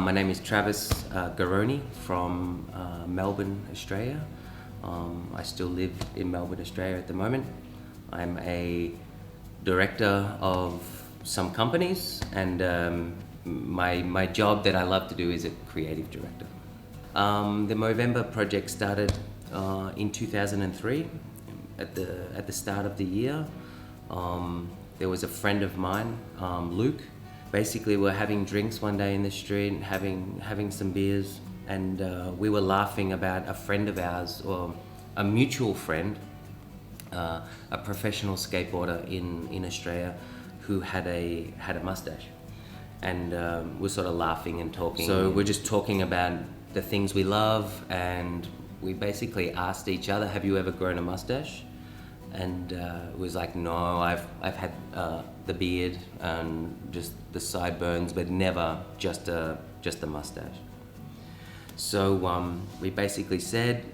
My name is Travis Garone from Melbourne, Australia. I still live in Melbourne, Australia at the moment. I'm a director of some companies, and my job that I love to do is a creative director. The Movember project started in 2003 at the start of the year. There was a friend of mine, Luke. Basically, we're having drinks one day in the street, having some beers, and we were laughing about a friend of ours, or a mutual friend, a professional skateboarder in Australia, who had a mustache, and we're sort of laughing and talking. So we're just talking about the things we love, and we basically asked each other, "Have you ever grown a mustache?" And it was like, "No, I've had the beard and just the sideburns, but never just a mustache." So we basically said,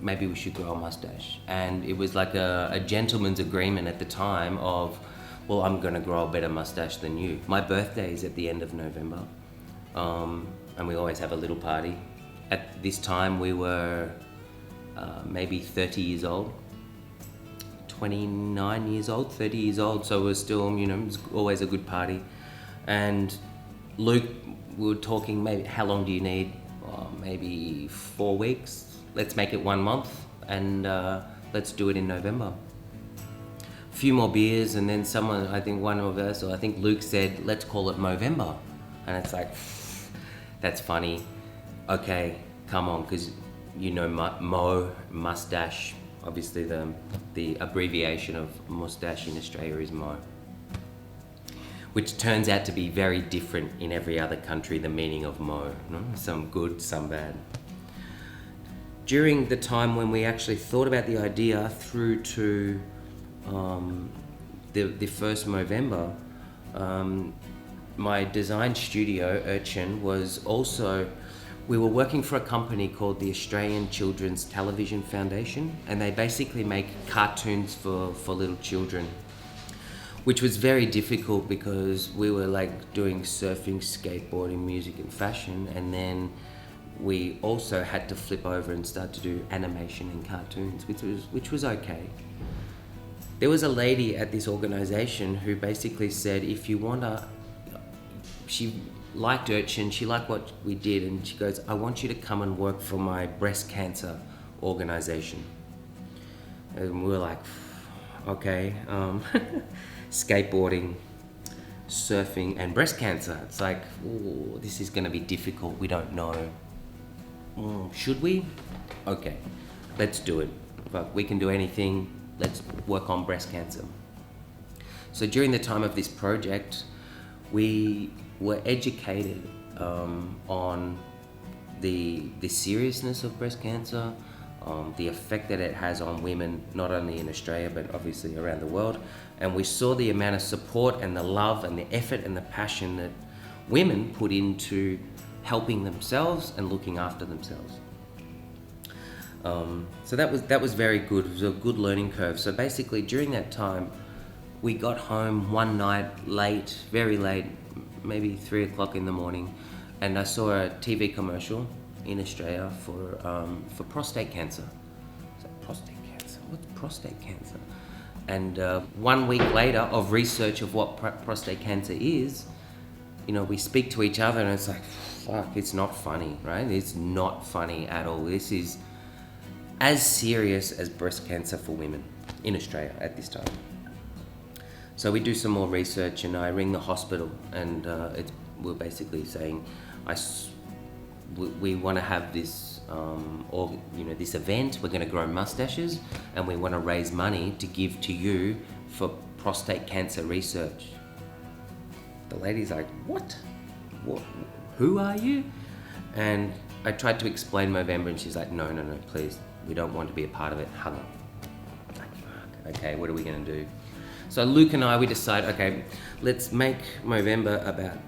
maybe we should grow a mustache. And it was like a gentleman's agreement at the time of, well, I'm gonna grow a better mustache than you. My birthday is at the end of November, and we always have a little party. At this time we were maybe 30 years old, 29 years old, 30 years old, so we're still, it was always a good party. And Luke, we were talking, maybe, how long do you need? Maybe 4 weeks. Let's make it 1 month, and let's do it in November. A few more beers, and then someone, I think one of us, or I think Luke said, let's call it Movember. And it's like, that's funny. Okay, come on, because Mo, mustache, obviously the abbreviation of mustache in Australia is Mo, which turns out to be very different in every other country, the meaning of Mo. Some good, some bad. During the time when we actually thought about the idea through to the first Movember, my design studio, Urchin, was also, we were working for a company called the Australian Children's Television Foundation, and they basically make cartoons for little children, which was very difficult because we were like doing surfing, skateboarding, music and fashion, and then we also had to flip over and start to do animation and cartoons, which was okay. There was a lady at this organization who basically said, if you want to, she liked Urchin, she liked what we did, and she goes, I want you to come and work for my breast cancer organization. And we were like, okay, skateboarding, surfing and breast cancer. It's like, ooh, this is going to be difficult, we don't know. Should we? Okay, let's do it. But we can do anything, let's work on breast cancer. So during the time of this project, we were educated on the seriousness of breast cancer, the effect that it has on women, not only in Australia, but obviously around the world. And we saw the amount of support and the love and the effort and the passion that women put into helping themselves and looking after themselves. So that was very good. It was a good learning curve. So basically during that time, we got home one night late, very late, maybe 3 o'clock in the morning, and I saw a TV commercial in Australia for prostate cancer. I was like, prostate cancer? What's prostate cancer? And 1 week later of research of what prostate cancer is, we speak to each other and it's like, fuck, it's not funny, right? It's not funny at all. This is as serious as breast cancer for women in Australia at this time. So we do some more research, and I ring the hospital, and we're basically saying, we want to have this, this event. We're going to grow mustaches, and we want to raise money to give to you for prostate cancer research. The lady's like, what? Who are you? And I tried to explain Movember, and she's like, no, please, we don't want to be a part of it. Hung up. Like, fuck, okay, what are we going to do? So Luke and I, we decide, okay, let's make Movember about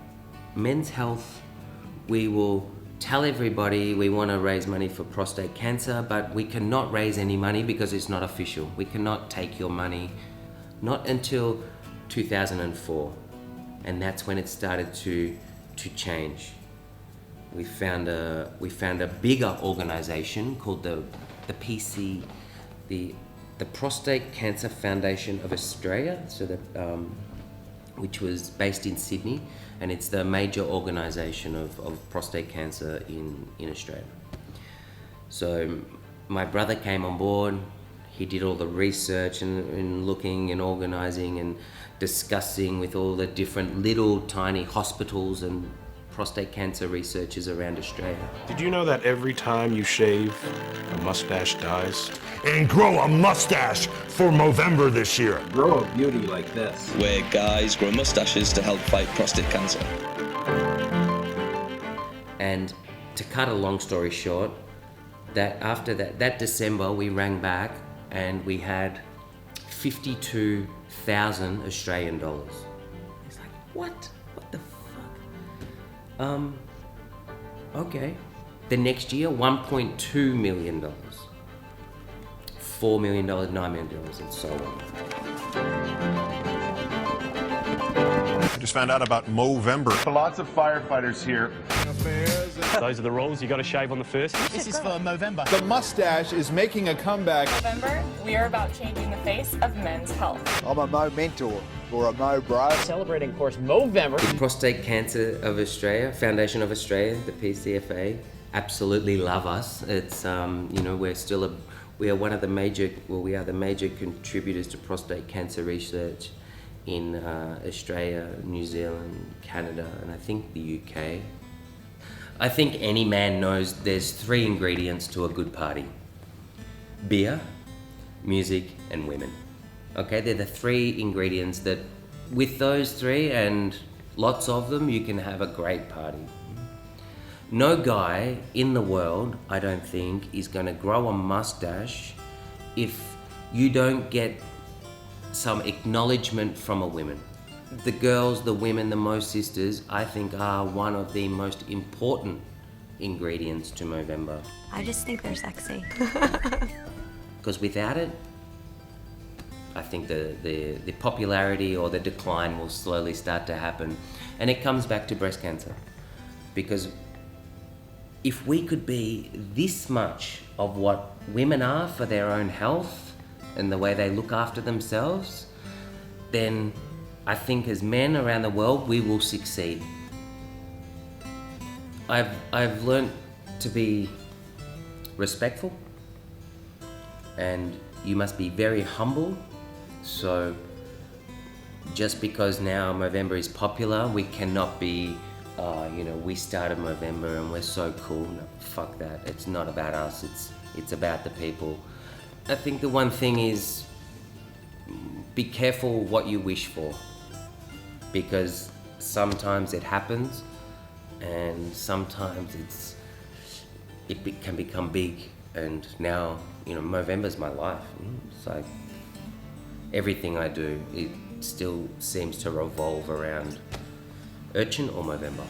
men's health. We will tell everybody we want to raise money for prostate cancer, but we cannot raise any money because it's not official. We cannot take your money, not until 2004. And that's when it started to change. we found a bigger organisation called the PC, the Prostate Cancer Foundation of Australia. So which was based in Sydney, and it's the major organisation of prostate cancer in Australia. So my brother came on board. He did all the research and looking and organising and discussing with all the different little tiny hospitals and prostate cancer researchers around Australia. Did you know that every time you shave, a mustache dies? And grow a mustache for Movember this year. Grow a beauty like this. Where guys grow mustaches to help fight prostate cancer. And to cut a long story short, that after that December we rang back and we had 52,000 Australian dollars. It's like, what? What the fuck? Okay. The next year, $1.2 million. $4 million, $9 million, and so on. I just found out about Movember. Lots of firefighters here. Those are the rules. You got to shave on the first. This is for Movember. The mustache is making a comeback. Movember, we are about changing the face of men's health. I'm a Mo mentor or a Mo bro. Celebrating, of course, Movember. The Prostate Cancer of Australia, Foundation of Australia, the PCFA, absolutely love us. It's we are one of the major, we are the major contributors to prostate cancer research in Australia, New Zealand, Canada, and I think the UK. I think any man knows there's 3 ingredients to a good party: beer, music, and women. Okay, they're the 3 ingredients that, with those 3 and lots of them, you can have a great party. No guy in the world, I don't think, is going to grow a mustache if you don't get some acknowledgement from a woman. The girls, the women, the Mo sisters, I think are one of the most important ingredients to Movember. I just think they're sexy. Because without it, I think the popularity or the decline will slowly start to happen. And it comes back to breast cancer. Because if we could be this much of what women are for their own health and the way they look after themselves, then I think as men around the world, we will succeed. I've learned to be respectful, and you must be very humble. So just because now Movember is popular, we cannot be we started Movember and we're so cool. No, fuck that. It's not about us. It's about the people. I think the one thing is, be careful what you wish for, because sometimes it happens, and sometimes it can become big. And now, Movember's my life. It's like everything I do, it still seems to revolve around Urchin or Movember.